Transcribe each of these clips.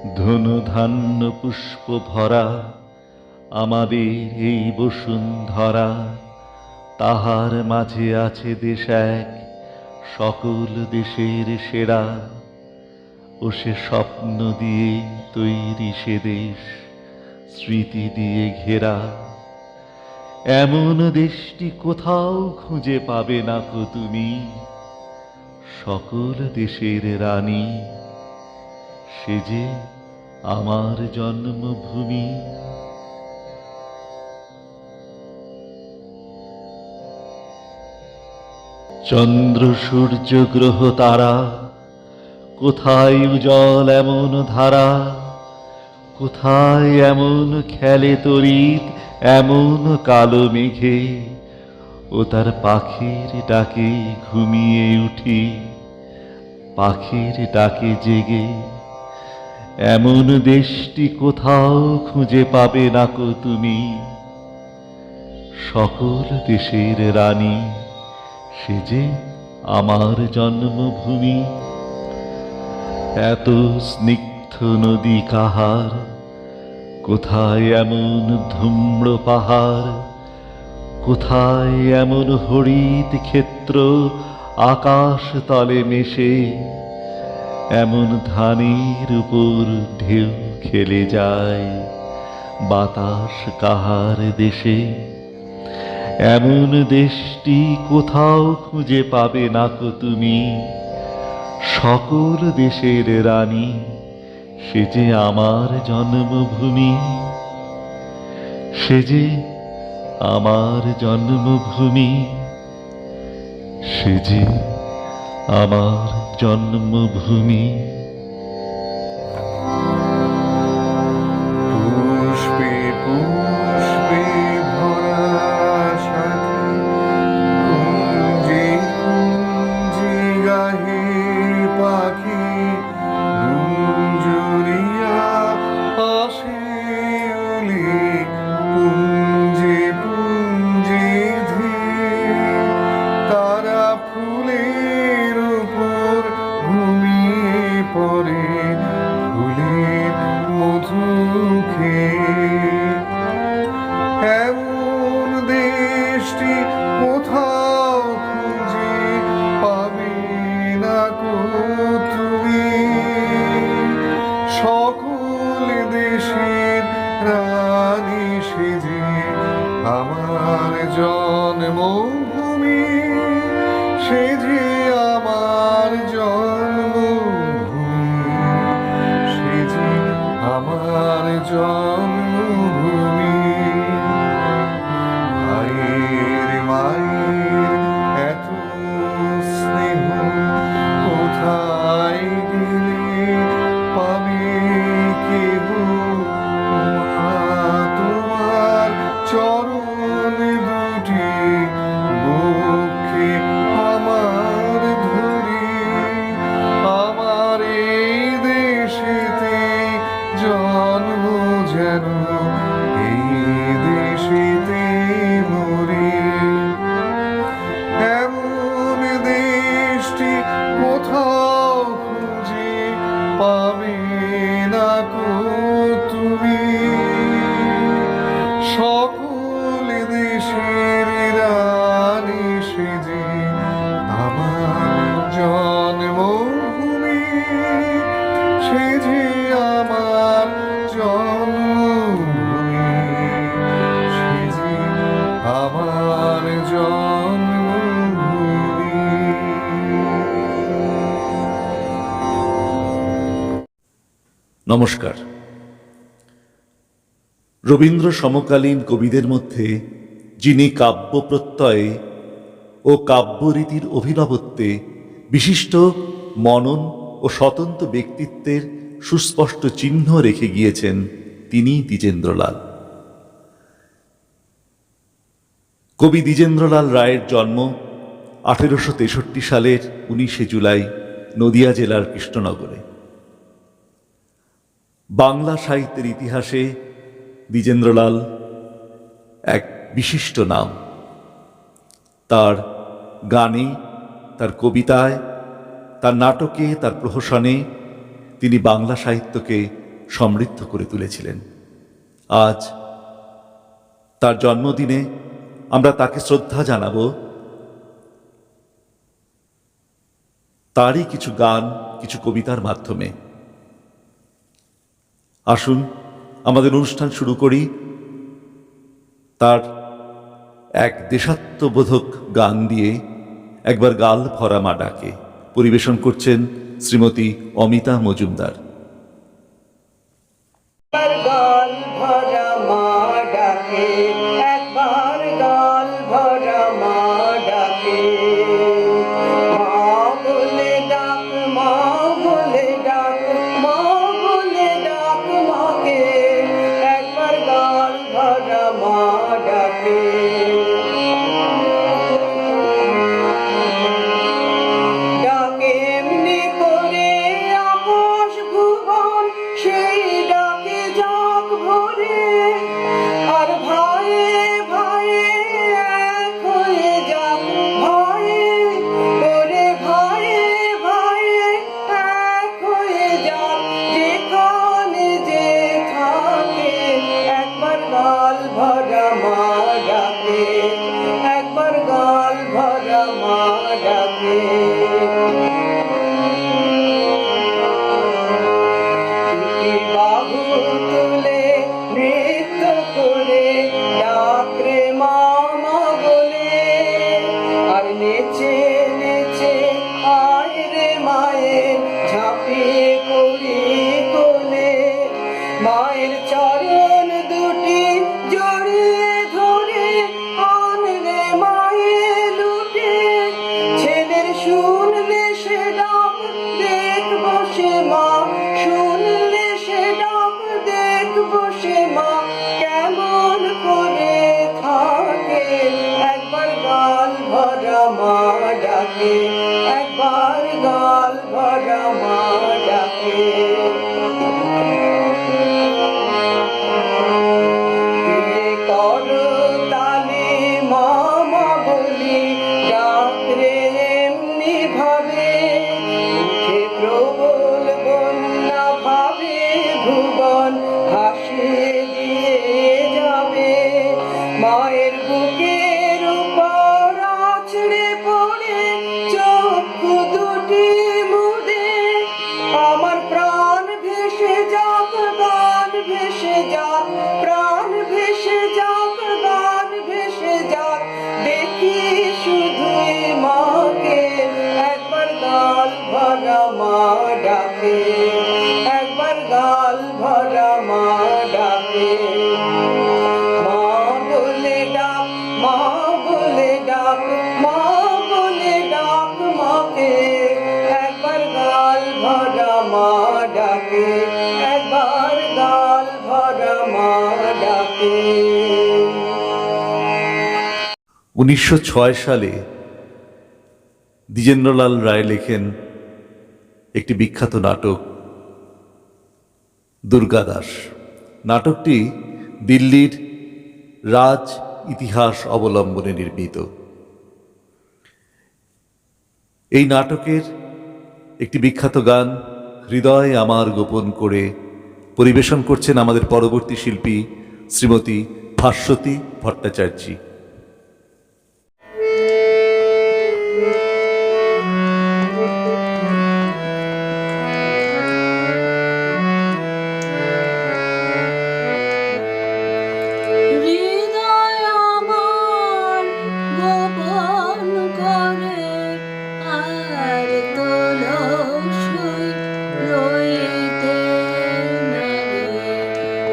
ধনু ধান্য পুষ্প ভরা আমাদের এই বসুন্ধরা, তাহার মাঝে আছে দেশ এক সকল দেশের সেরা। ও সে স্বপ্ন দিয়ে তৈরি সে দেশ, স্মৃতি দিয়ে ঘেরা। এমন দেশটি কোথাও খুঁজে পাবে না কো তুমি, সকল দেশের রানী সে যে আমার জন্মভূমি। চন্দ্র সূর্য গ্রহ তারা, কোথায় উজ্জ্বল এমন ধারা, কোথায় এমন খেলে তড়িৎ এমন কালো মেঘে। ও তার পাখির ডাকে ঘুমিয়ে উঠি, পাখির ডাকে জেগে। এমন দেশটি কোথাও খুঁজে পাবে না কো তুমি, সকল দেশের রানী সে যে আমার জন্মভূমি। এত স্নিগ্ধ নদী কাহার, কোথায় এমন ধূম্র পাহাড়, কোথায় এমন হরিত ক্ষেত্র আকাশ তলে মেশে। এমন ধানের উপর ঢেউ খেলে যায় বাতাস কাহার দেশে। এমন দেশটি কোথাও খুঁজে পাবে না কো তুমি, সকল দেশের রানী সে যে আমার জন্মভূমি। সে যে আমার জন্মভূমি, সে যে আমার জন্মভূমি। পুষ্পে পুষ্পে ভরা সাথী, কুঞ্জে কুঞ্জে গাহে পাখি। গুঞ্জরিয়া আসে ওলি, পুঞ্জে পুঞ্জে ধীরে। তারা ফুলের উপর ঘুমিয়ে পড়ে, ফুলের মধু খেয়ে। এমন দেশটি কোথাও খুঁজে পাবে না কো তুমি, সকল দেশের রানী সে যে আমার জন্মভূমি। সে যে আমার জন্মভূমি, সে যে আমার জন্মভূমি। মায়ের মায়ের এত স্নেহ কোথায় গেলে পাবে কেহ। মা তোমার চরণ দুটি বক্ষে আমার ধরি। আমার এই দেশেতে জন্ম যেন এই দেশেতে মরি। এমন দেশটি কোথাও খুঁজে পাবে না কো তুমি, সকল দেশের রানী সে যে আমার জন্মভূমি। সে যে আমার জন্মভূমি, সে যে আমার জন্মভূমি। নমস্কার। রবীন্দ্র সমকালীন কবিদের মধ্যে যিনি কাব্য প্রত্যয়ে ও কাব্যরীতির অভিনবত্বে বিশিষ্ট মনন ও স্বতন্ত্র ব্যক্তিত্বের সুস্পষ্ট চিহ্ন রেখে গিয়েছেন, তিনি দ্বিজেন্দ্রলাল। কবি দ্বিজেন্দ্রলাল রায়ের জন্ম 1863 সালের 19 জুলাই নদিয়া জেলার কৃষ্ণনগরে। বাংলা সাহিত্যের ইতিহাসে দ্বিজেন্দ্রলাল এক বিশিষ্ট নাম। তার গানে, তার কবিতায়, তার নাটকে, তার প্রহসনে তিনি বাংলা সাহিত্যকে সমৃদ্ধ করে তুলেছিলেন। আজ তার জন্মদিনে আমরা তাকে শ্রদ্ধা জানাব তারই কিছু গান, কিছু কবিতার মাধ্যমে। আসুন আমাদের অনুষ্ঠান শুরু করি তার এক দেশাত্মবোধক গান দিয়ে, একবার গাল ভরা মা ডাকে। পরিবেশন করছেন শ্রীমতী অমিতা মজুমদার। গাল ভরা মা ডাকে, একবার গাল ভরা মা ডাকে। মা বলে ডাক, মা বলে ডাক, মা বলে ডাক মাকে, একবার গাল ভরা মা ডাকে। ডাকে এমনি করে আকাশ ভুবন, সেই ডাকে যাক ভরে, আর ভাইয়ে ভাইয়ে এক হয়ে যাক ভাইয়ে, ওরে ভাইয়ে ভাইয়ে এক হয়ে যাক যেখানে যে থাকে, একবার গাল ভরা মা ডাকে, একবার গাল ভরা মা ডাকে। বাহু তুলে নৃত্য করে ডাক রে মামা বলে, আর নেচে নেচে আয় রে মায়ের ঝাঁপিয়ে পড়ি কোলে। মায়ের চরণ দুটি জড়িয়ে ধরে আন রে মায়ের লুটে, ছেলের শুনলে সে ডাক দেখবো সে মা, শুনলে সে ডাক দেখবো সে মা কেমন করে থাকে, একবার গাল ভরা মা ডাকে, একবার গাল ভরা মা ডাকে। করো তালে মামা বলি, ডাক রে এমনি ভাবে, মুখে প্রবল বন্যা ভাবে ভুবন ভাসিয়ে দিয়ে যাবে। মায়ের বুকের উপর আছড়ে পড়ে চক্ষু দুটি মুদে, আমার প্রাণ ভেসে যাক গান ভেসে যাক, প্রাণ ভেসে যাক গান ভেসে যাক, দেখি শুধুই মাকে, একবার গাল ভরা মা ডাকে, একবার গাল ভরা মা ডাকে। মা বলে ডাক, মা বলে ডাক, মা বলে ডাক মাকে, একবার গাল ভরা মা ডাকে, একবার গাল ভরা মা ডাকে। 1906 সালে দ্বিজেন্দ্রলাল রায় লেখেন একটি বিখ্যাত নাটক দুর্গাদাস। নাটকটি দিল্লির রাজ ইতিহাস অবলম্বনে নির্মিত। এই নাটকের একটি বিখ্যাত গান হৃদয় আমার গোপন করে পরিবেশন করছেন আমাদের পরবর্তী শিল্পী শ্রীমতী ভাস্বতী ভট্টাচার্য।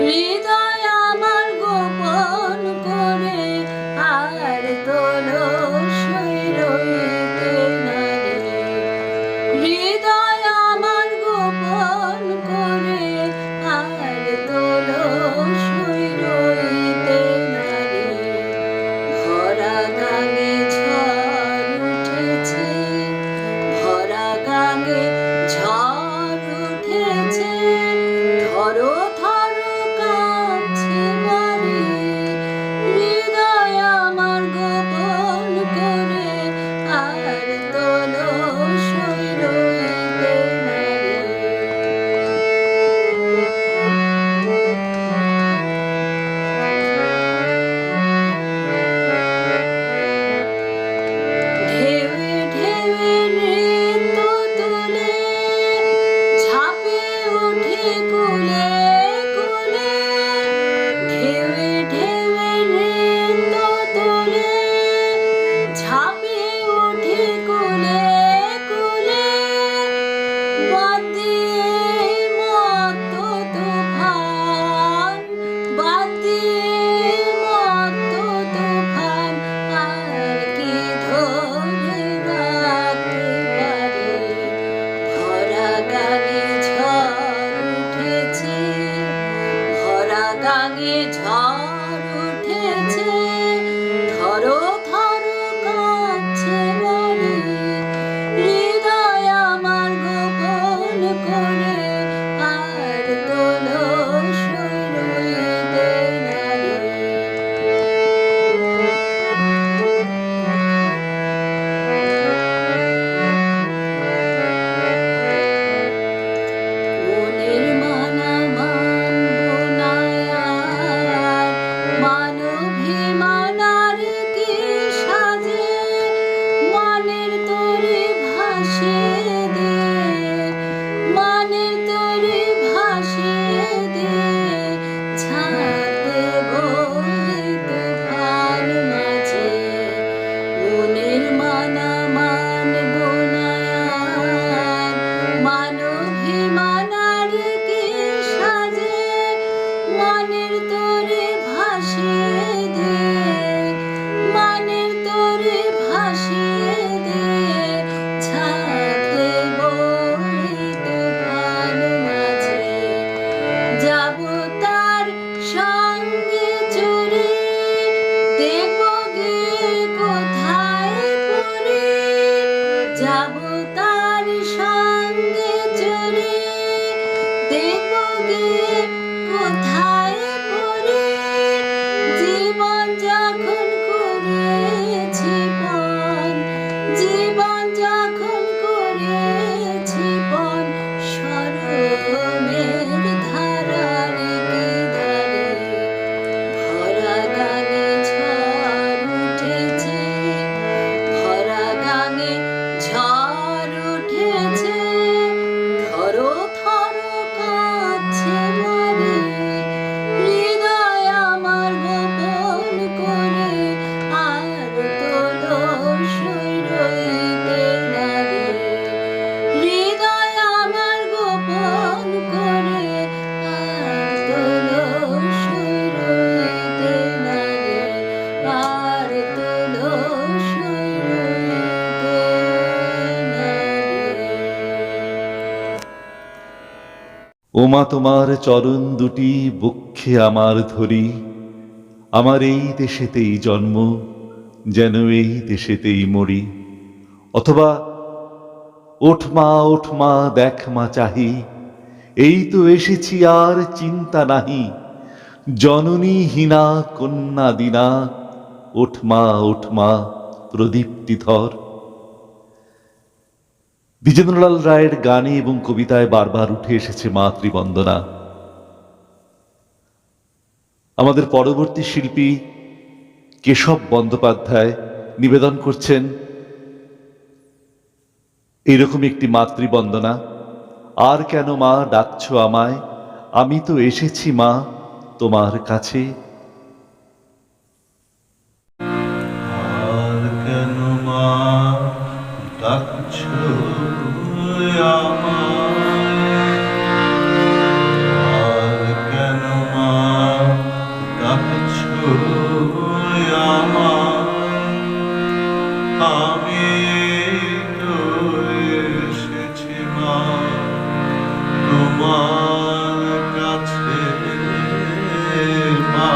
হৃদয় আমার গোপন করে বাদ দিয়ে মতো তুফান, বাদ দিয়ে মতো তুফান, আর কি ধরে রাখতে পারে? ভরা গাঙে ঝড় উঠেছে, ভরা গাঙে ঝড় উঠেছে, ধরো ধরো কাছে বাড়ি, হৃদয় আমার গোপন করে, আর তোলো শৈরীতে নারী। মনের মানা মানবো না আর, মানভিমানার কি সাজে, মনের তরি ভাসিয়ে দে, মনের তরি ভাসিয়ে দে, ঝাঁপ দেব এই তুফান মাঝে। মনের মানা মানবো না আর, মানভিমানার কি সাজে, মনের তরি ভাসিয়ে দে, মনের তরি ভাসিয়ে দে, ঝাঁপ দেব এই তুফান মাঝে। যাব তার সঙ্গে চুরি, দেখব গিয়ে কোথায় পড়ি, যাব তার সঙ্গে চুরি, দেখব গিয়ে কোথায় পড়ি, জীবন যখন করেছি পণ, জীবন যখন করেছি পণ, শরমের ধারার কি ধারে, ভরা গাঙে ঝড় উঠেছে, ভরা গাঙে ঝড় উঠেছে, ধরো ধরো কাছে বাড়ি, হৃদয় আমার গোপন করে, আর তোলো শৈরীতে নারী। হৃদয় আমার গোপন করে, আর তোলো শৈরীতে নারী, আর তোলো শৈরীতে নারী। ওমা তোমার চরণ দুটি বক্ষে আমার ধরি, আমার এই দেশেতেই জন্ম, যেন এই দেশেতেই মরি। অথবা ওঠ মা দেখ মা চাহি, এই তো এসেছি আর চিন্তা নাহি, জননী হীনা কন্যা দিনা, ওঠ মা প্রদীপ্তিধর। দ্বিজেন্দ্রলাল রায়ের গানে এবং কবিতায় বারবার উঠে এসেছে মাতৃবন্দনা। আমাদের পরবর্তী শিল্পী কেশব বন্দ্যোপাধ্যায় নিবেদন করছেন এইরকম একটি মাতৃবন্দনা। আর কেন মা ডাকছো আমায়, আমি তো এসেছি মা তোমার কাছে। আর কেন মা ডাকছো আমায়, আর কেন মা ডাকছো আমায়, আমি তো এসেছি মা তোমার কাছে মা।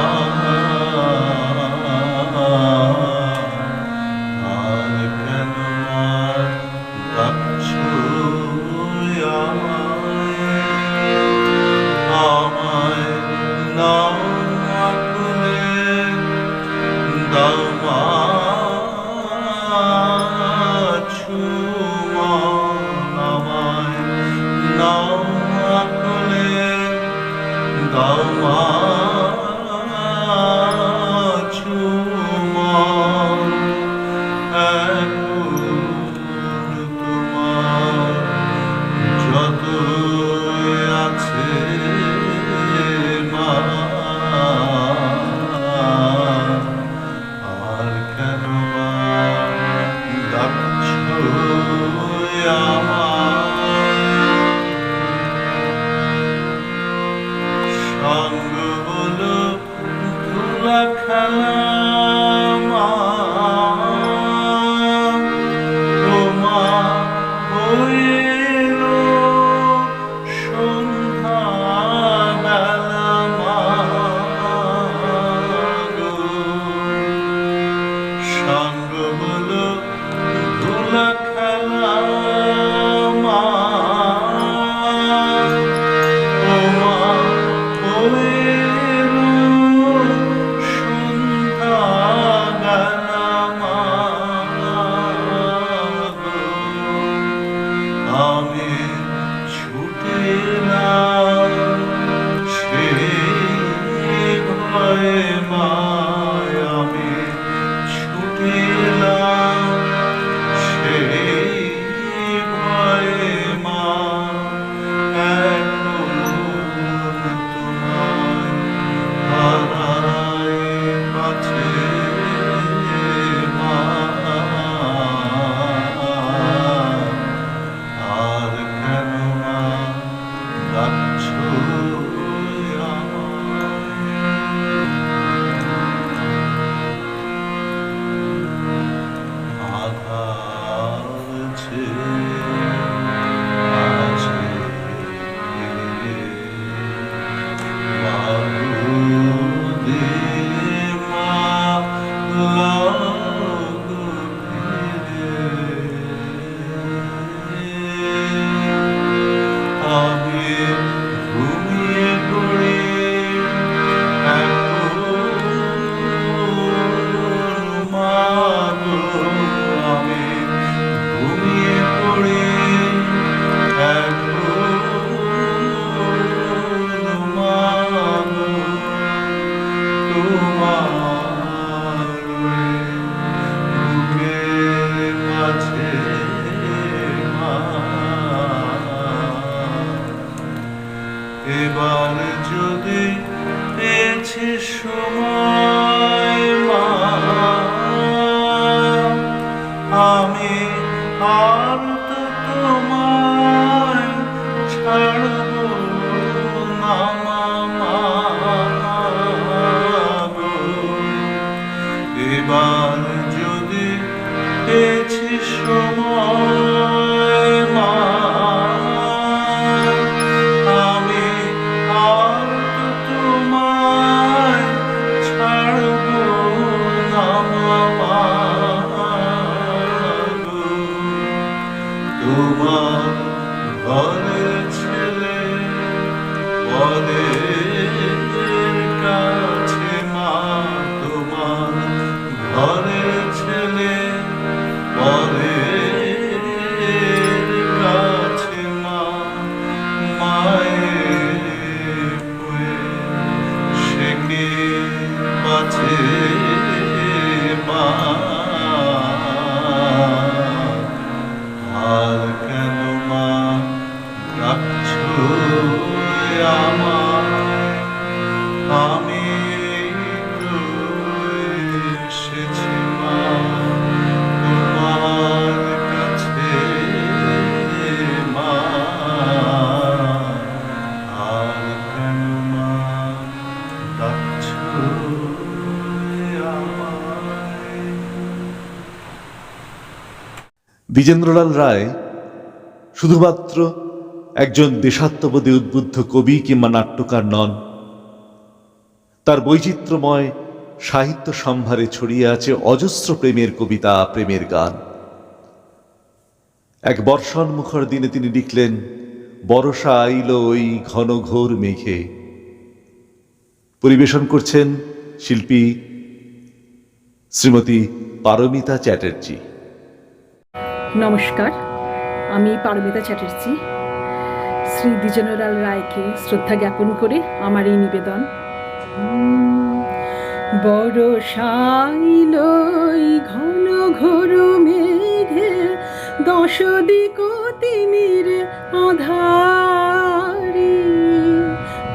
এবার যদি পেয়েছি সময় মা, আমি আর তো তোমায় ছাড়ব না মা গো। এবার যদি পেয়েছি সময় মা, আমি আর তো তোমায় ছাড়ব না মা গো। তোমার ঘরের ছেলে পরের কাছে মা, তোমার ঘরের ছেলে পরের কাছে মা, মায়ের হয়ে সে কি বাঁচে মা? আর কেন মা রাখছো আমায়? আমি তো এসেছি মা তোমার কাছে মা, আর কেন মা রাখছো আমায়? দ্বিজেন্দ্রলাল রায় শুধুমাত্র একজন দেশাত্মবোধে উদ্বুদ্ধ কবি কিংবা নাট্যকার নন। তার বৈচিত্র্যময় সাহিত্য সম্ভারে ছড়িয়ে আছে অজস্র প্রেমের কবিতা, প্রেমের গান। এক বর্ষণ মুখর দিনে তিনি লিখলেন, বরষা আইল ওই ঘন ঘোর মেঘে। পরিবেশন করছেন শিল্পী শ্রীমতী পারমিতা চ্যাটার্জি। নমস্কার, আমি পারমিতা চ্যাটার্জি। শ্রী দ্বিজেন্দ্রলাল রায়কে শ্রদ্ধা জ্ঞাপন করে আমার এই নিবেদন। বরষাইলই ঘন ঘোর মেঘে, দশ দিক তিমির আধারি।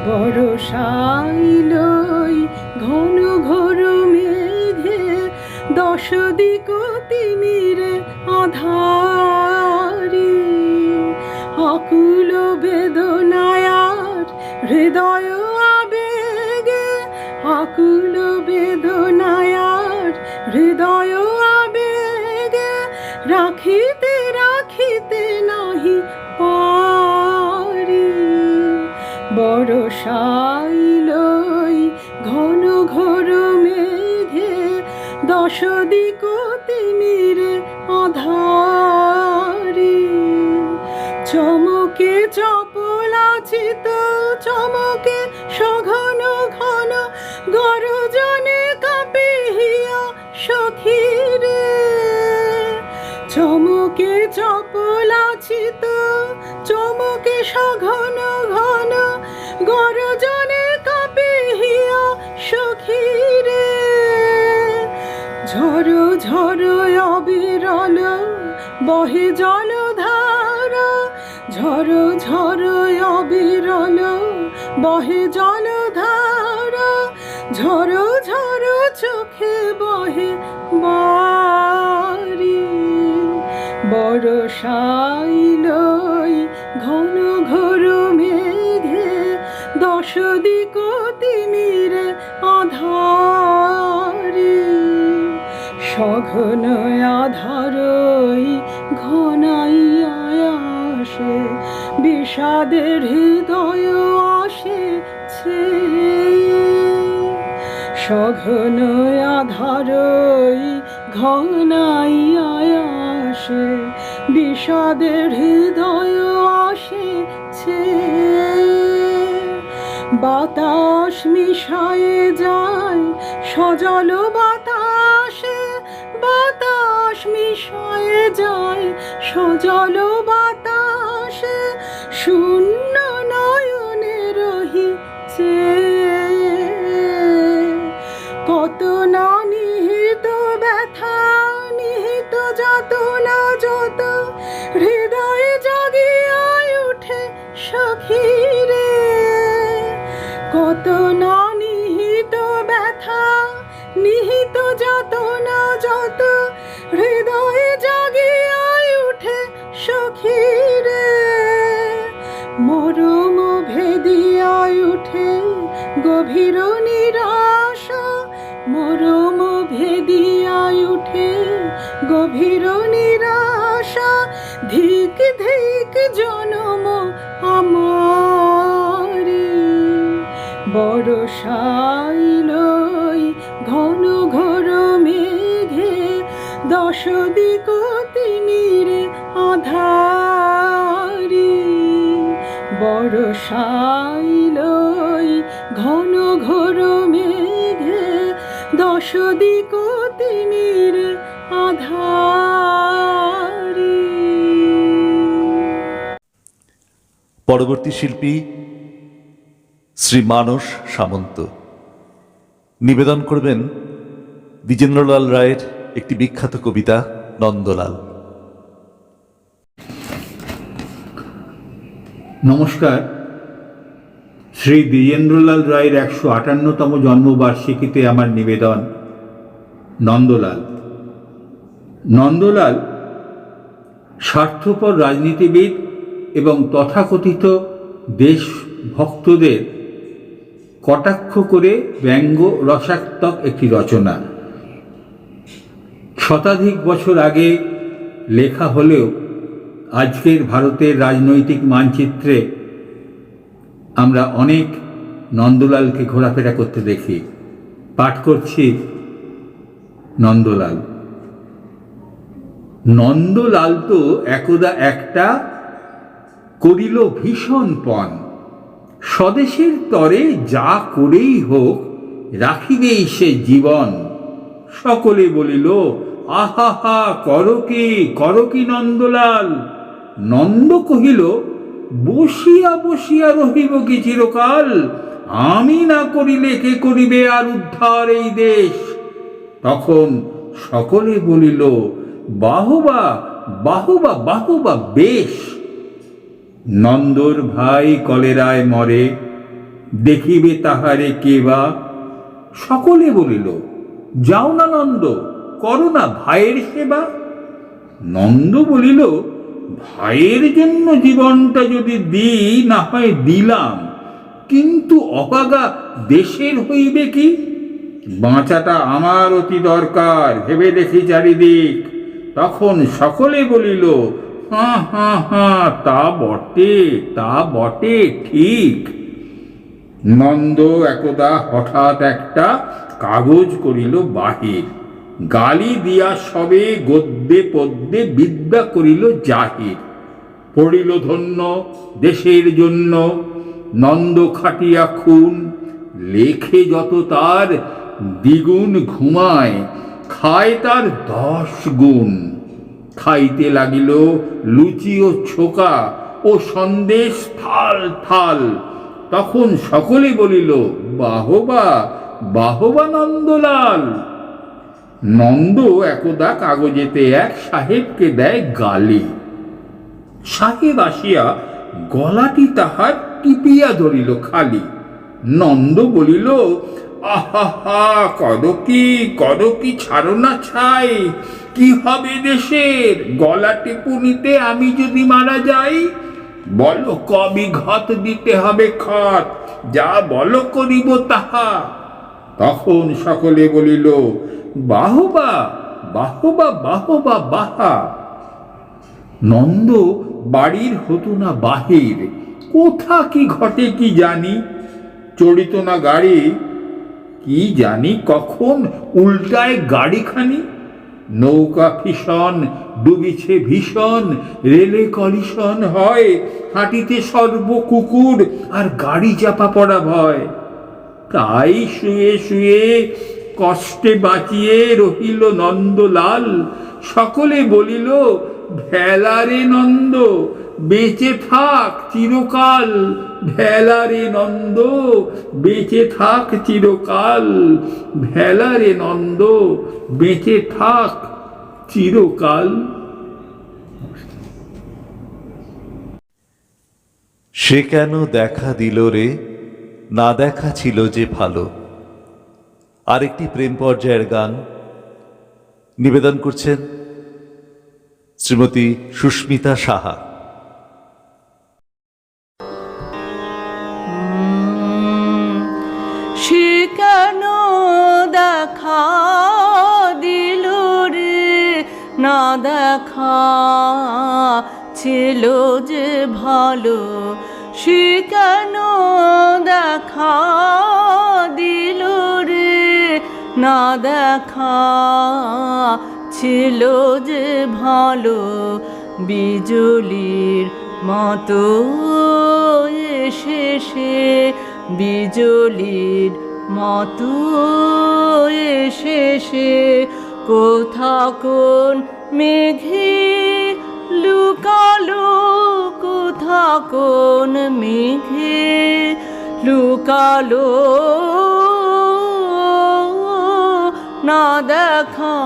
বরষাইলই ঘন ঘোর মেঘে, দশ দিক তিমির আধারি। আকুল বেদনায়ার হৃদয় আবেগে, আকুল বেদনায়ার হৃদয় আবেগে, রাখিতে রাখিতে নাহি পারি। বরষাইলই ঘন ঘোর মেঘে, দশ দিক তিমির আধারি। চমকে চপলাচিত চমকে সঘন ঘন, গরজনে কাঁপিয়া সখীরে। চমকে চপলাচিত চমকে সঘন ঘন, গরজনে কাঁপিয়া সখীরে। ঝড়ো ঝড়ো অবিরল বহে জলধারা, ঝড়ো ঝড়ো অবিরল বহে জলধারা। ঝড়ো ঝড়ো চোখে বহে বারি। বরষাইলই ঘন ঘোর মেঘে, দশ দিক তিমির আধারি। সঘন আধারই ঘনাইয়া আসে, বিষাদের হৃদয় আসেছে। সঘন আধারই ঘনাইয়া আসে, বিষাদের হৃদয় আসেছে। বাতাস মিশায়ে যায় সজল বাতাসে, বাতাস মিশায়ে যায় সজল বাতাসে। শূন্য নয়নে রহিছে কত না নিহিত ব্যথা, নিহিত যাতনা যত হৃদয়ে জাগিয়া উঠে সখীরে। কত না নিহিত ব্যথা, নিহিত যত না যত হৃদয়ে জাগিয়াই উঠে সখীরে, মরম ভেদিয়াই উঠে গভীর নিরাশা, মরম ভেদিয়াই উঠে গভীর নিরাশা। ধিক ধিক জনম আমারে, বরষাইলই ঘন ঘোর মেঘে, দশ দিক তিমিরে আধারি, বরষাইলই ঘন ঘোর মেঘে, দশ দিক তিমিরে আধারি। পরবর্তী শিল্পী শ্রী মানস সামন্ত নিবেদন করবেন দ্বিজেন্দ্রলাল রায়ের একটি বিখ্যাত কবিতা নন্দলাল। নমস্কার। শ্রী দ্বিজেন্দ্রলাল রায়ের 158তম জন্মবার্ষিকীতে আমার নিবেদন নন্দলাল। নন্দলাল স্বার্থপর রাজনীতিবিদ এবং তথাকথিত দেশভক্তদের কটাক্ষ করে ব্যঙ্গ রসাত্মক একটি রচনা। শতাধিক বছর আগে লেখা হলেও আজকের ভারতের রাজনৈতিক মানচিত্রে আমরা অনেক নন্দলালকে ঘোরাফেরা করতে দেখি। পাঠ করছি নন্দলাল। নন্দলাল তো একদা একটা করিল ভীষণ পণ, স্বদেশের তরে যা করেই হোক রাখিবেই সে জীবন। সকলে বলিল আহা করো কি নন্দলাল। নন্দ কহিল বসিয়া বসিয়া রহিব কি চিরকাল, আমি না করিলে কে করিবে আর উদ্ধার এই দেশ। তখন সকলে বলিল বাহবা বাহবা বাহবা বেশ। নন্দর ভাই কলেরায় মরে, দেখিবে তাহারে কে বা। সকলে বলিল যাও না নন্দ, করো না ভাইয়ের সেবা। নন্দ বলিল ভাইয়ের জন্য জীবনটা যদি দিই না হয় দিলাম, কিন্তু অভাগা দেশের হইবে কি। বাঁচাটা আমার অতি দরকার, ভেবে দেখি চারিদিক। তখন সকলে বলিল হ্যাঁ তা বটে ঠিক। নন্দ একদা হঠাৎ একটা কাগজ করিল বাহির, গালি দিয়া সবে গদ্যে পদ্যে বিদ্যা করিল জাহির। পড়িল ধন্য দেশের জন্য, নন্দ খাটিয়া খুন। লেখে যত তার দ্বিগুণ ঘুমায়, খায় তার 10 গুণ। খাইতে লাগিল লুচি ও ছোকা ও সন্দেশ থাল থাল। তখন সকলে বলিল বাহবা বাহবা নন্দলাল। নন্দ একদা কাগজেতে এক সাহেবকে দেয় গালি। সাহেব আসিয়া গলাটি তাহার টিপিয়া ধরিল খালি। নন্দ বলিল আহা কদকি ছাড়ো না ছাই। কি হবে দেশের গলা টিপুনিতে আমি যদি মারা যাই। বলো কবিঘত দিতে হবে খত, যা বলো করিব তাহা। তখন সকলে বলিল বাহবা বাহবা বাহবা বাহা। নন্দ বাড়ির হতো না বাহির, কোথা কি ঘটে কি জানি। চড়িত না গাড়ি, কি জানি কখন উল্টায় গাড়িখানি। নৌকা ফিশন ডুবিছে ভীষণ, রেলে কলিশন হয়। হাঁটিতে সর্ব কুকুর আর গাড়ি চাপা পড়া ভয়। তাই শুয়ে শুয়ে কষ্টে বাঁচিয়ে রহিল নন্দলাল। সকলে বলিল ভেলারে নন্দ, বেঁচে থাক চিরকাল। ভেলারে নন্দ, বেঁচে থাক চিরকাল। ভেলারে নন্দ, বেঁচে থাক চিরকাল। সে কেন দেখা দিল রে, না দেখা ছিল যে ভালো। আরেকটি প্রেম পর্যায়ের গান নিবেদন করছেন শ্রীমতী সুস্মিতা সাহা। সে কেন দেখা দিল রে, না দেখা ছিল যে ভালো। সে কেন দেখা দিল রে, না দেখা ছিল যে ভালো। বিজুলির মতো এসে সে, বিজুলির মতো এসে সে কোথা কোন মেঘে লুকালো, কোথা কোন মেঘে লুকালো। না দেখা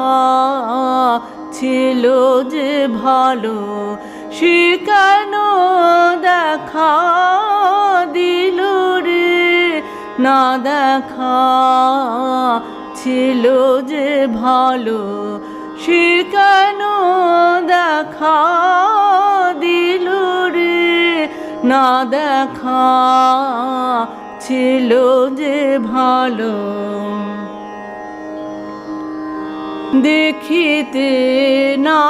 ছিল যে ভালো। সে কেন দেখা দিল রে, না দেখা ছিল যে ভালো। সে কেন দেখা দিল রে, না দেখা ছিল যে ভালো। দেখিতে না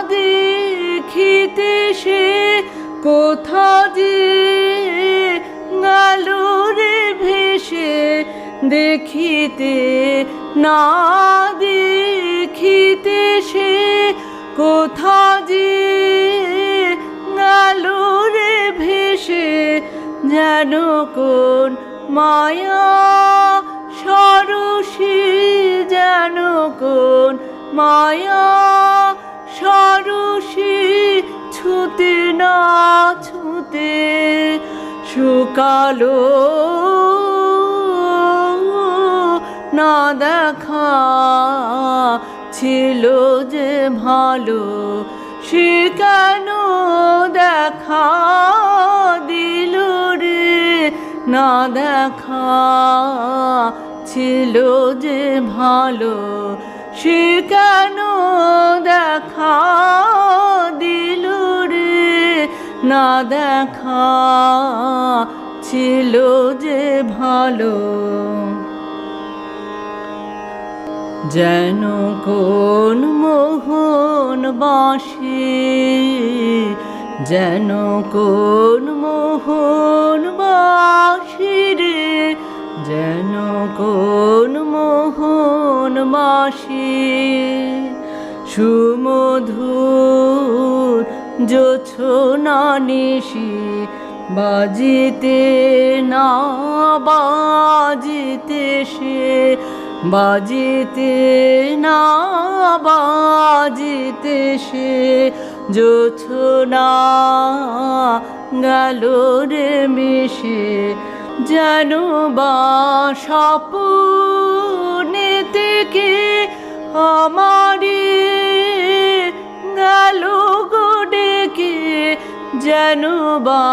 দেখিতে সে কোথা যে গেল রে ভেসে। দেখিতে না দেখিতে সে কোথা যে গেল রে ভেসে। যেন কোন মায়া সরসী, যেন কোন মায়া সরসী ছুতে না ছুতে শুকালো। না দেখা ছিল যে ভালো। সে কেন দেখা দিল রে, না দেখা ছিল যে ভালো। সে কেন দেখা দিল রে, না দেখা ছিল যে ভালো। যেন কোন মোহন বাঁশি, যেন কোন মোহন বাঁশি রে, যেন কোন মোহন বাঁশি। সুমধুর জোছনা নিশি বাজিতে না বাজিতে সে, বাজিতে না বাজিতে সে জোছনা গেল রে মিশে। যেন বা স্বপ্নে থেকে আমারে গেল গো ডেকে। যেন বা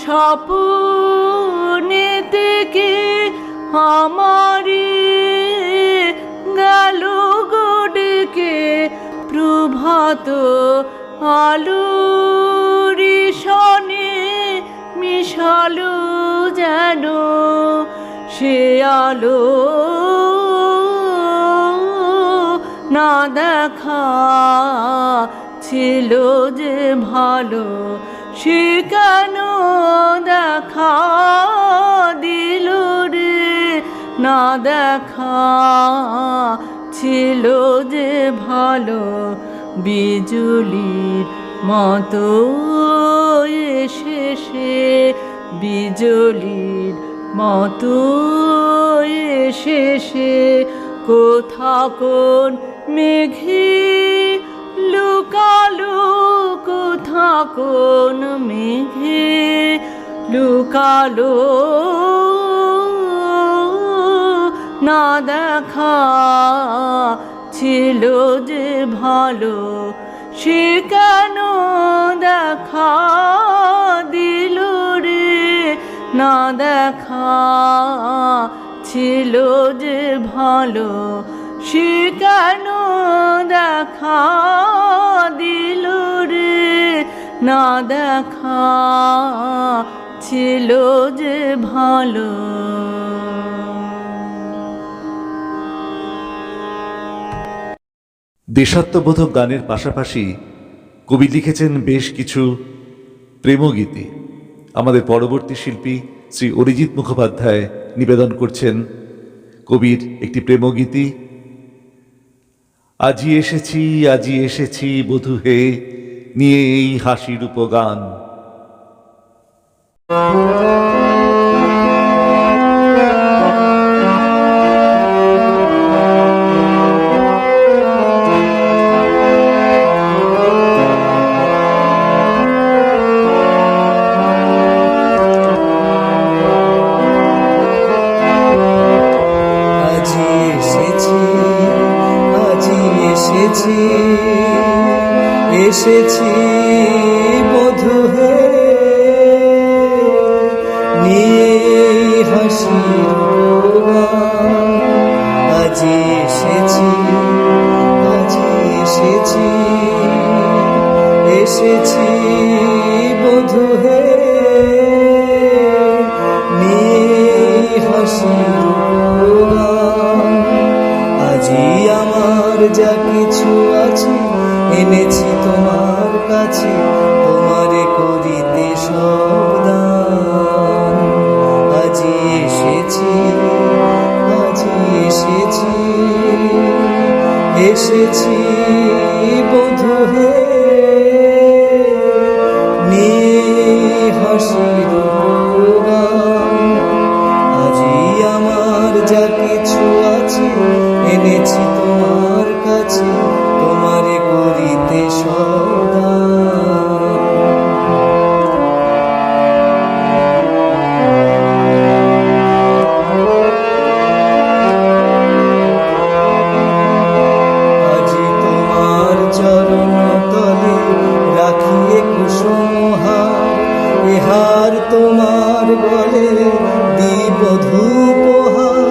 স্বপ্নে থেকে আমারে গেল গো ডেকে। প্রভাত আলোর সনে মিশালো যেন সে আলো। না দেখা ছিল যে ভালো। সে কেন দেখা দিল রে, না দেখা ছিল যে ভালো। বিজুলির মতো এসে সে, বিজুলির মতো এসে সে কোথা কোন মেঘে লুকালো, কোথা কোন মেঘে লুকালো। না দেখা ছিল যে ভালো। সে কেন দেখা দিল রে, না দেখা ছিল যে ভালো, সে কেন দেখা দিল রে, না দেখা ছিল যে ভালো। দেশাত্মবোধক গানের পাশাপাশি কবি লিখেছেন বেশ কিছু প্রেমগীতি। আমাদের পরবর্তী শিল্পী শ্রী অরিজিৎ মুখোপাধ্যায় নিবেদন করছেন কবির একটি প্রেমগীতি, আজি এসেছি আজি এসেছি বধূ হে, নিয়ে এই হাসির উপগান। এসেছি বধূ হে, নিয়ে হাসির উপগান। আজি এসেছি আজি এসেছি, এসেছি বধূ হে, নিয়ে হাসির উপগান। আজি আমার যা কিছু আছে এনেছি তোমার কাছে, তোমারে করিতে সবদান। আজি এসেছি আজি এসেছি, এসেছি বধূ হে, নিয়ে হাসির উপগান। আজি আমার যা কিছু আছে এনেছি তোমার কাছে, তোমারে করিতে সদান। আজি তোমার চরণ তলে রাখিয়ে কুসুমহার, ইহার তোমার গলে দিব ধূপহার।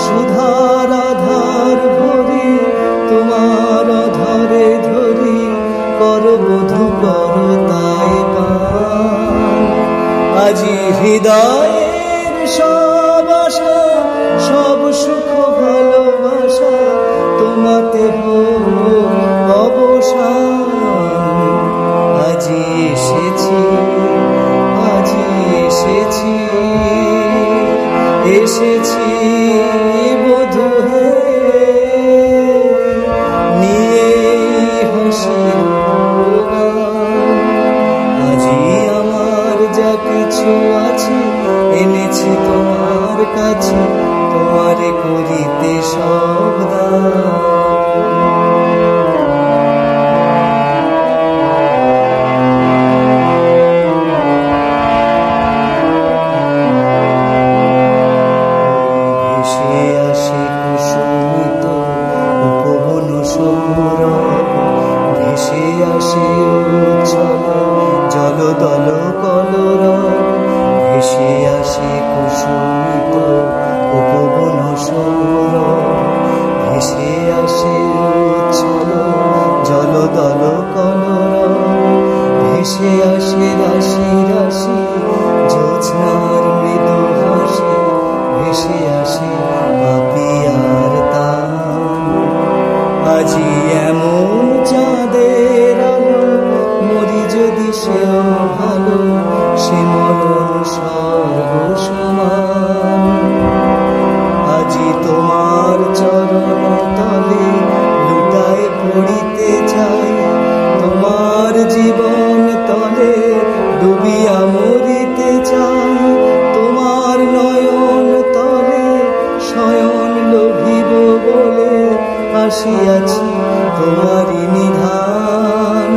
সুধার আধার ভরি তোমার ধরে ধরি, কর বধূ কর তাই পান। আজি হৃদয়ের সব আশা, সব সুখ ভালোবাসা, তোমাতে হোক অবসান। আজি এসেছি আজি এসেছি, এসেছি বধূ হে, নিয়ে হাসির উপগান। আজি আমার যা কিছু আছে এনেছি তোমার কাছে, তোমারে করিতে সবদান। জলদল কলরব ভেসে আসে কুসুমিত উপবন সৌরভ, ভেসে আসে উচ্ছল জলদল কলরব, ভেসে আসে রাশি রাশি জ্যোৎস্নার মৃদু হাসি, ভেসে আসে পাপিয়ার তান। আজি এমন চাঁদের আলো, মরি যদি সেও ভালো, সে মরণ স্বর্গ সমান। আজি তোমার চরণ তলে লুটায় পড়িতে চাই, তোমার জীবন তলে ডুবিয়া মরিতে চাই। তোমার নয়ন তলে শয়ন লোভিব বলে আসিয়াছি তোমারই নিধান।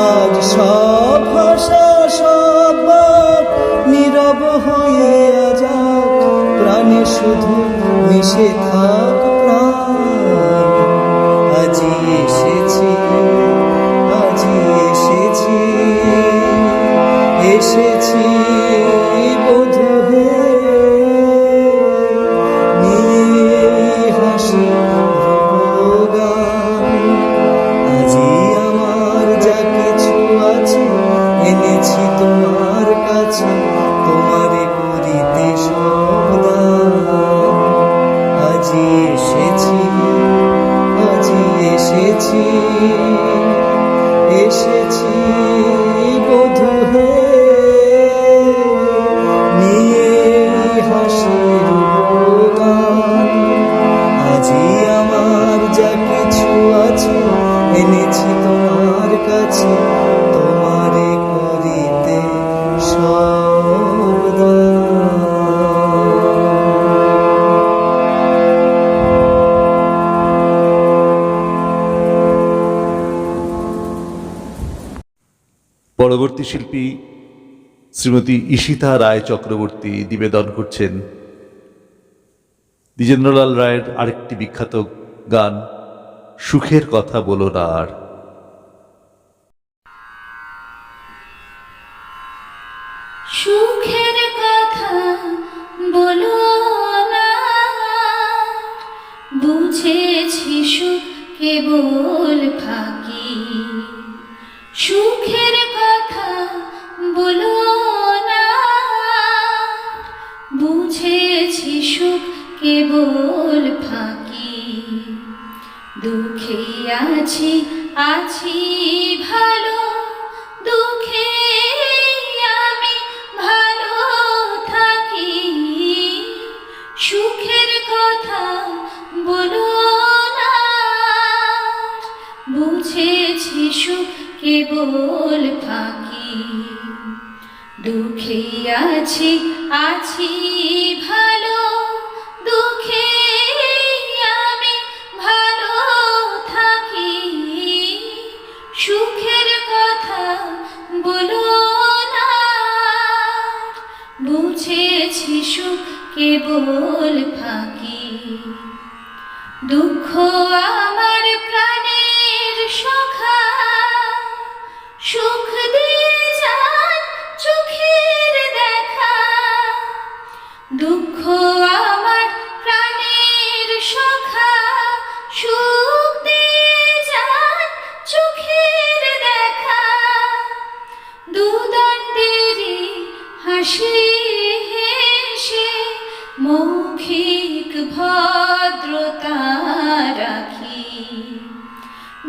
আজ সব ভাষা সব বাক নীরব হইয়া যাক, প্রাণে শুধু মিশে থাক প্রাণ। আজি এসেছি আজি এসেছি, এসেছি বধূ পরবর্তী শিল্পী শ্রীমতী ঈশিতা রায় চক্রবর্তী নিবেদন করছেন দ্বিজেন্দ্রলাল রায়ের আরেকটি বিখ্যাত গান সুখের কথা বলো না আর। সুখের কথা বলো না, বুঝেছি সুখ কেবল ফাঁকি। সুখের কথা বলো না, বুঝেছি সুখ কেবল ফাঁকি। দুঃখে আছি আছি ভালো, দুঃখে আমি ভালো থাকি। সুখের কথা বলো না, বুঝেছি সুখ কেবল ফাঁকি। দুঃখে আছি আছি ভালো, দুঃখে আমি ভালো থাকি। সুখের কথা বলো না, বুঝেছি সুখ কেবল ফাঁকি। দুঃখ আমার প্রাণের সখা, সুখ দিয়ে যান চোখের দেখা। দুঃখ আমার প্রাণের সখা, সুখ দিয়ে যান চোখের দেখা। দুদণ্ডেরই হাসি হেসে মৌখিক ভদ্রতা রাখি।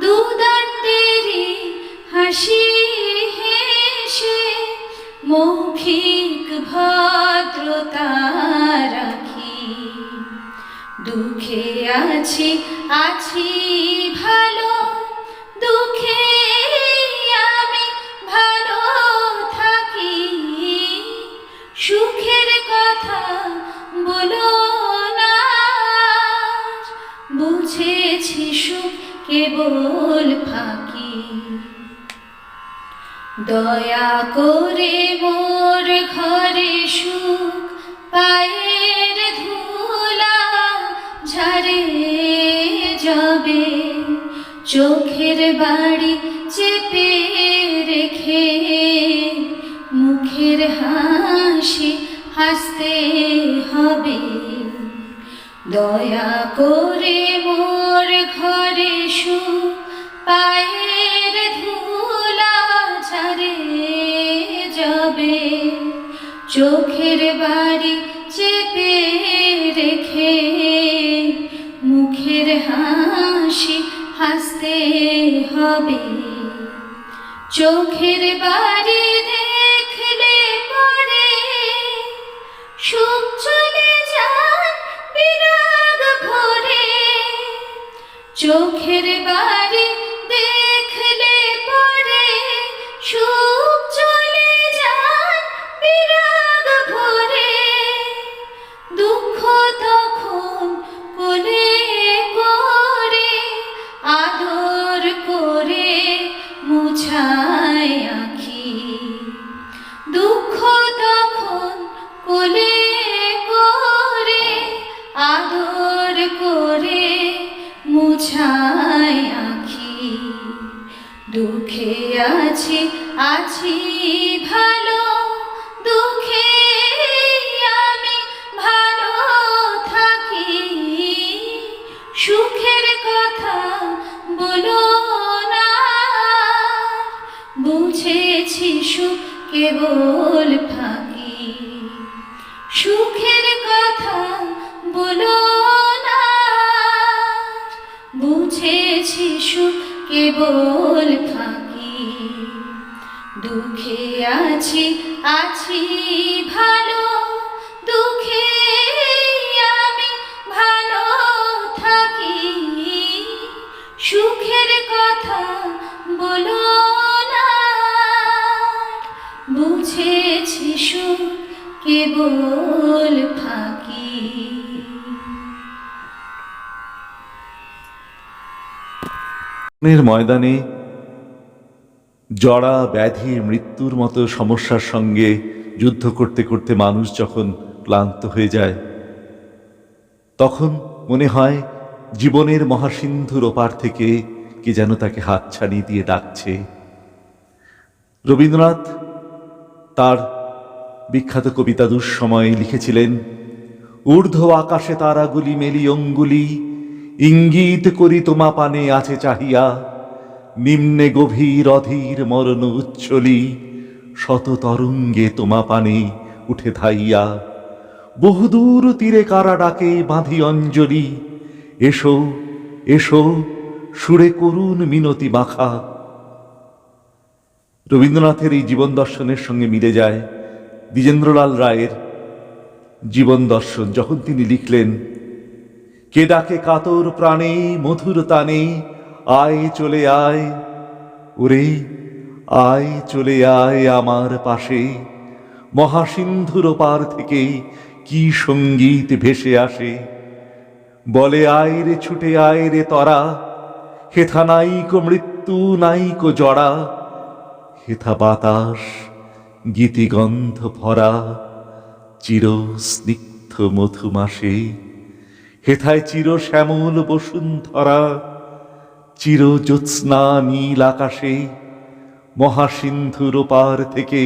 দুদণ্ডেরই হাসি হেসে মৌখিক ভদ্রতা রাখি। দুঃখে আছি আছি ভালো, দুঃখে আমি ভালো থাকি। সুখের কথা বলো না, বুঝেছি সুখ কেবল ফাঁকি। দয়া করে মোর ঘরে সুখ পায়ের ধুলা ঝাড়ে যাবে। চোখের বাড়ি চেপে রেখে মুখের হাসি হাসতে হবে। দয়া করে মোর ঘরে সুখ পায়ের ধুলা ঝাড়ে যাবে। চোখের বাড়ি চেপে রেখে মুখের হাসি হাসতে হবে। চোখের বাড়ি দেখলে পরে সুখ চলে যান বিরাগ ভরে। চোখের বাড়ি দেখলে পরে সুখ চলে যান বিরাগ ভরে। দুঃখ তখন কোলে করে আদর করে মুছায় আঁখি। দুঃখ তখন কোলে করে আদর করে মুছায় আঁখি। দুঃখে আছি আছি ভালো, দুঃখে আমি ভালো থাকি। সুখের কথা বলো না, বুঝেছি সুখ কেবল ফাঁকি। সুখের কথা বলো না, বুঝেছি সুখ কেবল ফাঁকি। দুঃখে আছি আছি ভালো, দুঃখে আমি ভালো থাকি। সুখের কথা বলো না, বুঝেছি সুখ কেবল ফাঁকি। ময়দানে জড়া ব্যাধি মৃত্যুর মতো সমস্যার সঙ্গে যুদ্ধ করতে করতে মানুষ যখন ক্লান্ত হয়ে যায়, তখন মনে হয় জীবনের মহাসিন্ধুর ওপার থেকে কে যেন তাকে হাতছানি দিয়ে ডাকছে। রবীন্দ্রনাথ তার বিখ্যাত কবিতা দুঃসময়ে লিখেছিলেন, ঊর্ধ্ব আকাশে তারাগুলি মেলি অঙ্গুলি, ইঙ্গিত করি তোমা পানে আছে চাহিয়া, নিম্নে গভীর অধীর মরণ উচ্ছলি, শত তরঙ্গে তোমা পানে উঠে ধাইয়া, বহুদূর তীরে কারা ডাকে বাঁধি অঞ্জলি, এসো এসো সুরে করুণ মিনতি মাখা। রবীন্দ্রনাথের এই জীবন দর্শনের সঙ্গে মিলে যায় দ্বিজেন্দ্রলাল রায়ের জীবন দর্শন, যখন তিনি লিখলেন, কে ডাকে কাতর প্রাণে মধুর তানে, আয় চলে আয় ওরে আয় চলে আয় আমার পাশে, মহাসিন্ধুর পার থেকে কি সঙ্গীত ভেসে আসে, বলে আয় রে ছুটে আয় রে তরা, হেথা নাইকো মৃত্যু নাইকো জড়া, হেথা বাতাস গীতিগন্ধ ভরা, চির স্নিগ্ধ মধুমাসে, হেথায় চির শ্যামল বসুন্ধরা, চির জ্যোৎস্না নীল আকাশে, মহাসিন্ধুর পার থেকে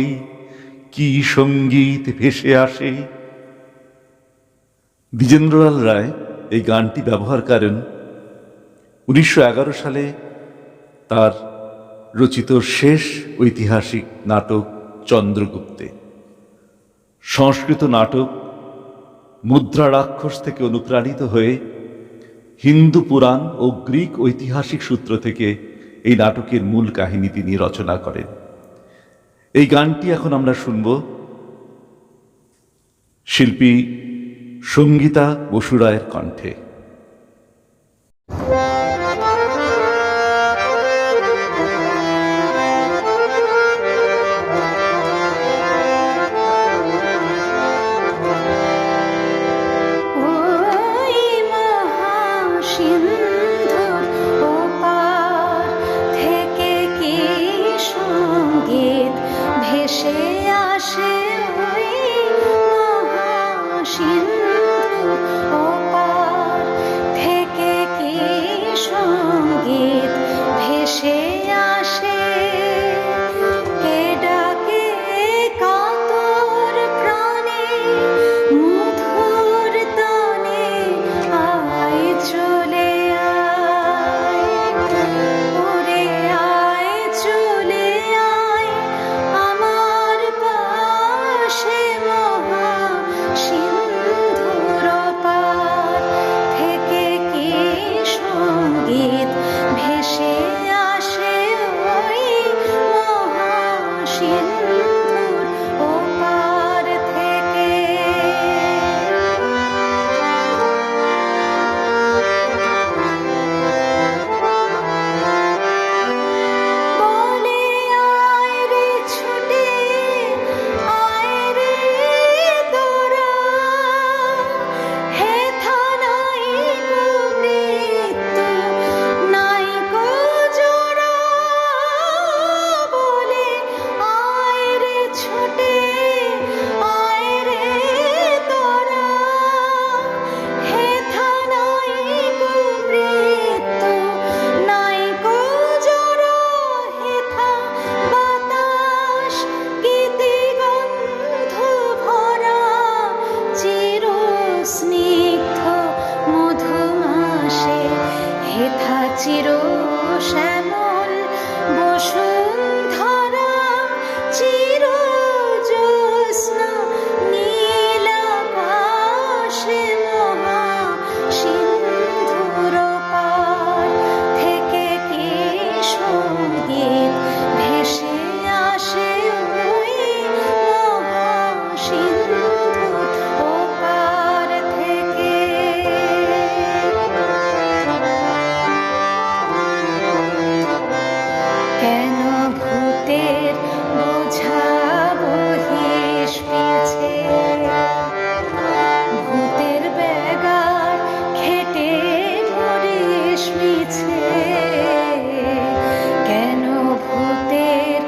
কি সঙ্গীত ভেসে আসে। দ্বিজেন্দ্রলাল রায় এই গানটি ব্যবহার করেন 1911 সালে তার রচিত শেষ ঐতিহাসিক নাটক চন্দ্রগুপ্তে। সংস্কৃত নাটক মুদ্রা রাক্ষস থেকে অনুপ্রাণিত হয়ে হিন্দু পুরাণ ও গ্রিক ঐতিহাসিক সূত্র থেকে এই নাটকের মূল কাহিনী তিনি রচনা করেন। এই গানটি এখন আমরা শুনব শিল্পী সঙ্গীতা বসু রায়ের কণ্ঠে। কেন ভূতের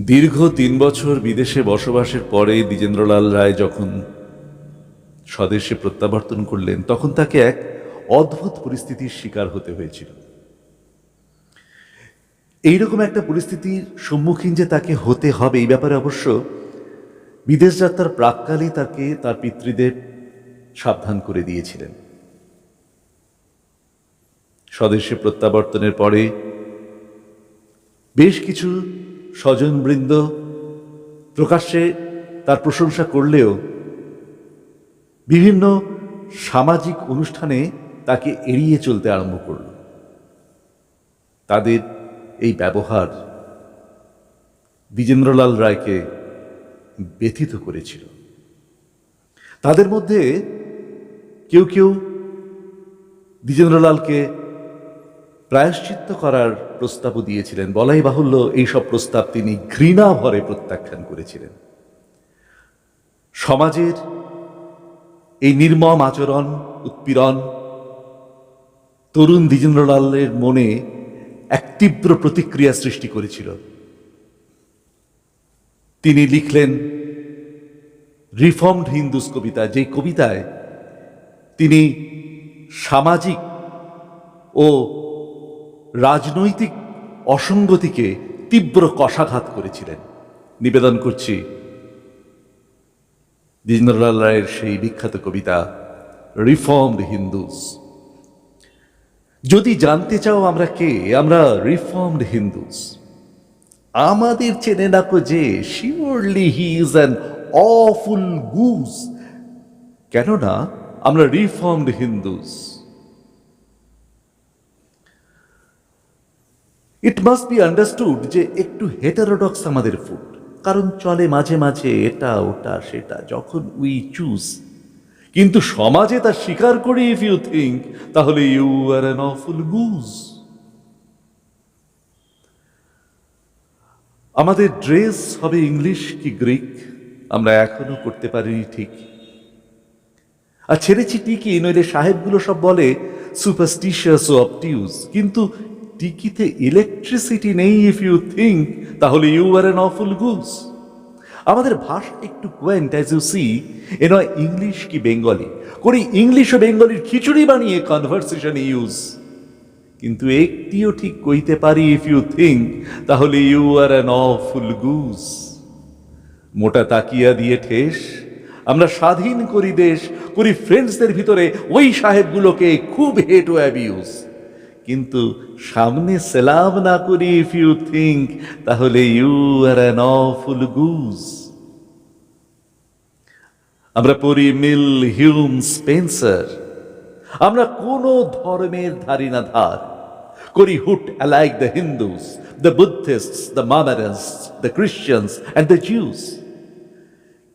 দীর্ঘ 3 বছর বিদেশে বসবাসের পরে দ্বিজেন্দ্রলাল রায় যখন স্বদেশে প্রত্যাবর্তন করলেন, তখন তাকে এক অদ্ভুত পরিস্থিতির শিকার হতে হয়েছিল। এইরকম একটা পরিস্থিতির সম্মুখীন যে তাকে হতে হবে, এই ব্যাপারে অবশ্য বিদেশ যাত্রার প্রাক্কালেই তাকে তার পিতৃদেব সাবধান করে দিয়েছিলেন। স্বদেশে প্রত্যাবর্তনের পরে বেশ কিছু স্বজনবৃন্দ প্রকাশ্যে তার প্রশংসা করলেও বিভিন্ন সামাজিক অনুষ্ঠানে তাকে এড়িয়ে চলতে আরম্ভ করল। তাদের এই ব্যবহার দ্বিজেন্দ্রলাল রায়কে ব্যথিত করেছিল। তাদের মধ্যে কেউ কেউ দ্বিজেন্দ্রলালকে প্রায়শ্চিত্ত করার প্রস্তাবও দিয়েছিলেন। বলাই বাহুল্য, এইসব প্রস্তাব তিনি ঘৃণা ভরে প্রত্যাখ্যান করেছিলেন। সমাজের এই নির্মম আচরণ, উৎপীড়ন তরুণ দ্বিজেন্দ্রলালের মনে এক তীব্র প্রতিক্রিয়া সৃষ্টি করেছিল। তিনি লিখলেন রিফর্মড হিন্দুস কবিতা, যে কবিতায় তিনি সামাজিক ও রাজনৈতিক অসঙ্গতিকে তীব্র কষাঘাত করেছিলেন। নিবেদন করছি দ্বিজেন্দ্রলাল রায়ের সেই বিখ্যাত কবিতা রিফর্মড হিন্দুস। যদি জানতে চাও আমরা কে, আমরা রিফর্মড হিন্দুস। আমাদের চেনে না কো যে, surely he is an awful goose. কেননা আমরা reformed Hindus. It must be understood যে একটু হেটারোডক্স আমাদের ফুড, কারণ চলে মাঝে মাঝে এটা ওটা সেটা যখন উই চুজ। কিন্তু সমাজে তা স্বীকার করি ইফ ইউ থিঙ্ক, তাহলে you are an awful goose. আমাদের ড্রেস হবে ইংলিশ কি গ্রিক, আমরা এখনো করতে পারিনি ঠিক। আর ছেড়েছি টিকি, নইলে সাহেবগুলো সব বলে সুপারস্টিশিয়াস ও অবটিউজ। কিন্তু টিকিতে ইলেকট্রিসিটি নেই ইফ ইউ থিঙ্ক, তাহলে you are an awful goose. আমাদের ভাষা একটু কোয়েন্ট অ্যাজ ইউ সি, এ নয় ইংলিশ কি বেঙ্গলি, করি ইংলিশ ও বেঙ্গলির খিচুড়ি বানিয়ে কনভারসেশনে ইউজ। কিন্তু একটিও ঠিক কইতে পারি ইফ ইউ থিঙ্ক, তাহলে you are an awful goose. মোটা তাকিয়া দিয়ে ঠেস আমরা স্বাধীন করি দেশ, করি ফ্রেন্ডসদের ভিতরে ওই সাহেবগুলোকে খুব হেট ও অ্যাবিউজ। কিন্তু সামনে সেলাম না করি ইফ ইউ থিঙ্ক, তাহলে you are an awful goose. আমরা পড়ি মিল, হিউম, স্পেন্সার। আমরা কোন ধর্মের ধারি না ধার, করি হুট alike the Hindus, the Buddhists, the Mohammedans, the Christians and the Jews.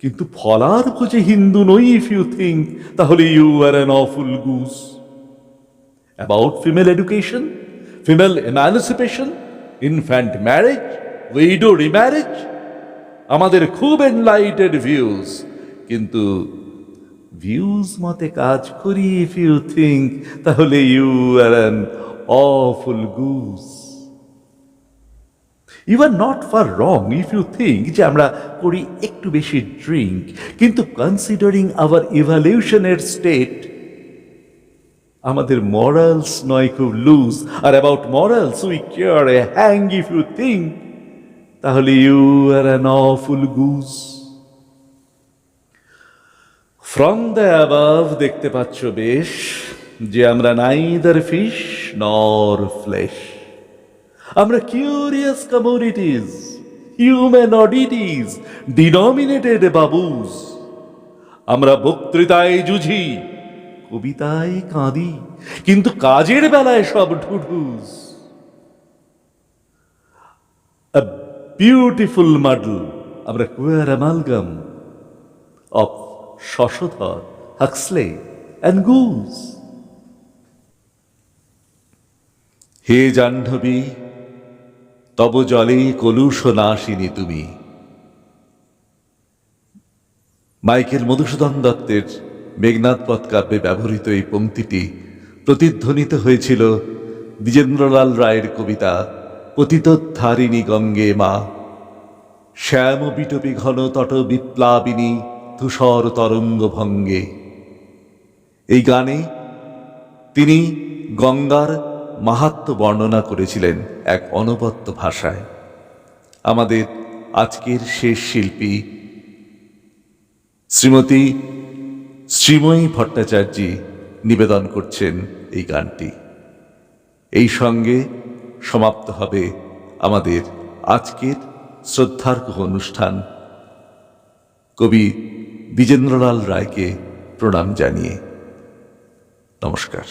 কিন্তু ফলার খোঁজে হিন্দু নই ইফ ইউ থিঙ্ক, তাহলে you are an awful goose. About female education, female emancipation, infant marriage, widow remarriage, আমাদের খুব এনলাইটেড ভিউজ। কিন্তু views মতে কাজ করি ইফ ইউ থিঙ্ক, তাহলে you are an awful goose. You are not far wrong if you think যে আমরা করি একটু বেশি ড্রিঙ্ক, কিন্তু কনসিডারিং আওয়ার ইভলিউশনের স্টেট, আমাদের মরালস নয় খুব লুজ। আর about morals we care a hang if you think, তাহলে you are an awful goose. From the above দেখতে পাচ্ছ বেশ যে আমরা নাইদার ফিশ নর ফ্লেশ। আমরা কিউরিয়াস কমোডিটিজ, হিউম্যান অডিটিজ, ডিনোমিনেটেড বাবুজ। আমরা বক্তৃতায় জুঝি, কবিতায় কাঁদি, কিন্তু কাজের বেলায় সব ঢুঢুস। A beautiful muddle, আমরা queer amalgam of Shashadhar, হাক্সলে and Goose. হে জাহ্নবী, তব জলে কলুষ নাশিনী তুমি। মাইকেল মধুসূদন দত্তের মেঘনাদ পথ কাব্যে ব্যবহৃত এই পংক্তিটি প্রতিধ্বনিত হয়েছিল দ্বিজেন্দ্রলাল রায়ের কবিতা পতিতোদ্ধারিণী গঙ্গে মা। শ্যাম বিটপি ঘন তট বিপ্লাবিনী ধূসর তরঙ্গ ভঙ্গে। এই গানে তিনি গঙ্গার মাহাত্ম্য বর্ণনা করেছিলেন এক অনবদ্য ভাষায়। আমাদের আজকের শেষ শিল্পী শ্রীমতী শ্রীময়ী ভট্টাচার্যী নিবেদন করছেন এই গানটি। এই সঙ্গে সমাপ্ত হবে আমাদের আজকের শ্রদ্ধার্ঘ্য অনুষ্ঠান। কবি দ্বিজেন্দ্রলাল রায়কে প্রণাম জানিয়ে নমস্কার।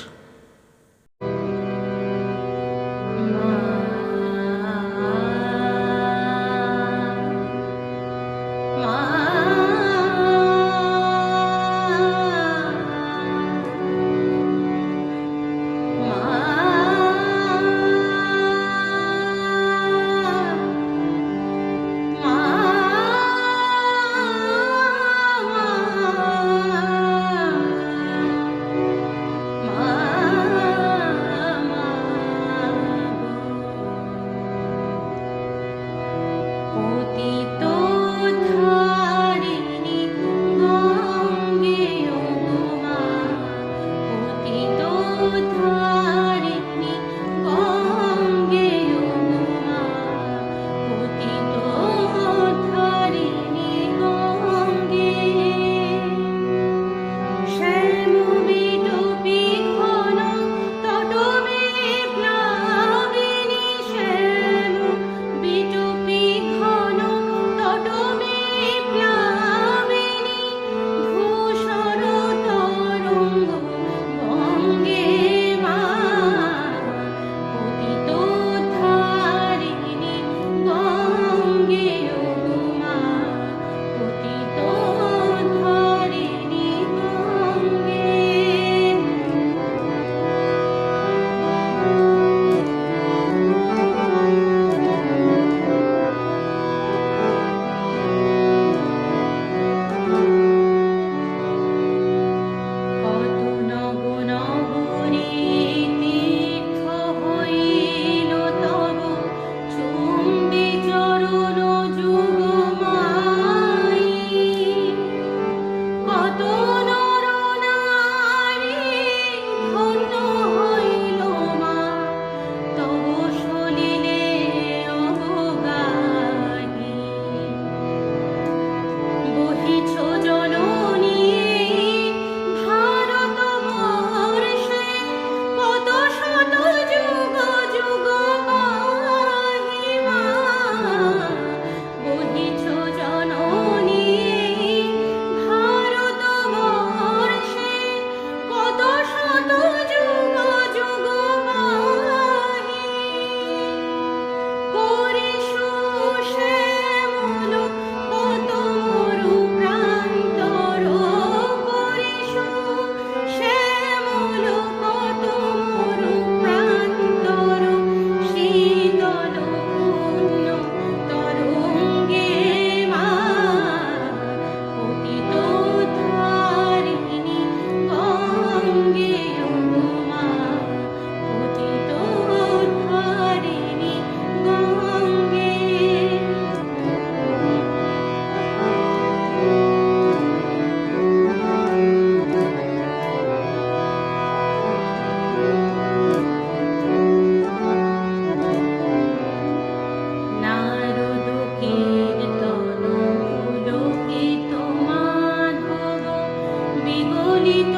বিগলিত